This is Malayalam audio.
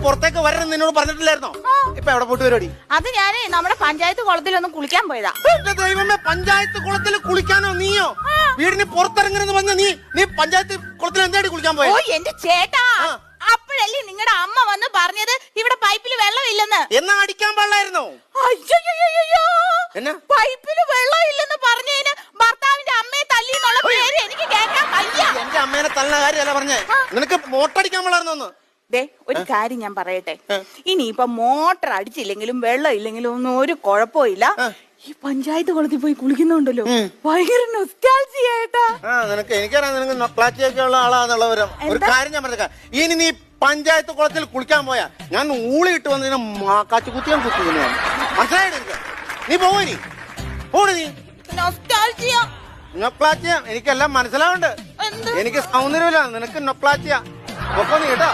പുറത്തേക്ക് വരണം നിന്നോട് പറഞ്ഞിട്ടില്ലായിരുന്നോ? ഇപ്പൊ എവിടെ പോയിട്ട് പരിപാടി? അത് ഞാനേ നമ്മുടെ പഞ്ചായത്ത് കുളത്തിലൊന്ന് കുളിക്കാൻ പോയതാ. എന്റെ ദൈവമേ, പഞ്ചായത്ത് കുളത്തിൽ കുളിക്കാനോ? നീയോ വീടിന് പുറത്തിറങ്ങണെന്ന് പറഞ്ഞ നീ പഞ്ചായത്ത് കുളത്തിൽ എന്തായിട്ട് കുളിക്കാൻ പോയോ? ഓ എന്റെ ചേട്ടാ, അപ്പോഴല്ലേ നിങ്ങളുടെ അമ്മ വന്ന് പറഞ്ഞത് ഇവിടെ പൈപ്പിൽ വെള്ളമില്ലെന്ന്. എന്നാ അടിക്കാൻ പാടില്ലായിരുന്നോ? അയ്യോ, എന്നാ പൈപ്പിൽ വെള്ളമില്ലെന്ന് പറഞ്ഞതിന് ഭർത്താവിന്റെ അമ്മയെ തല്ലി എന്നുള്ള പേര് എനിക്ക് കേൾക്കാൻ വയ്യ. എന്റെ അമ്മേനെ തള്ളുന്ന കാര്യമല്ല പറഞ്ഞേ, നിനക്ക് മോട്ടടിക്കാൻ പാടില്ലായിരുന്നോ? ദേ ഒരു കാര്യം ഞാൻ പറയട്ടെ, ഇനിയിപ്പൊ മോട്ടർ അടിച്ചില്ലെങ്കിലും വെള്ളം ഇല്ലെങ്കിലും ഒന്നും ഒരു കുഴപ്പമില്ല. ഈ പഞ്ചായത്ത് കുളത്തിൽ പോയി കുളിക്കുന്നുണ്ടല്ലോ, ഭയങ്കര നൊസ്റ്റാൾജിയായിട്ടാ. നിനക്ക് എനിക്കറിയാം, നിനക്ക് നൊക്ലാറ്റിയൊക്കെ ഉള്ള ആളാന്നുള്ളവരും. ഒരു കാര്യം ഞാൻ പറഞ്ഞേക്കാം, ഇനി നീ പഞ്ചായത്ത് കുളത്തിൽ കുളിക്കാൻ പോയാ ഞാൻ ഊളിയിട്ട് വന്നതിനെ കാച്ചുകുത്തിയാൻ കുത്തിക്കുന്നു. മനസ്സിലായിട്ട് എനിക്ക് നീ പോയി പോണി. നീ നൊസ്റ്റാൾജിയ നൊക്ലാറ്റിയ എനിക്കെല്ലാം മനസ്സിലാവുന്നുണ്ട്. എനിക്ക് സൗന്ദര്യമില്ല, നിനക്ക് നൊക്ലാറ്റിയ. ഒപ്പം നീ കേട്ടോ.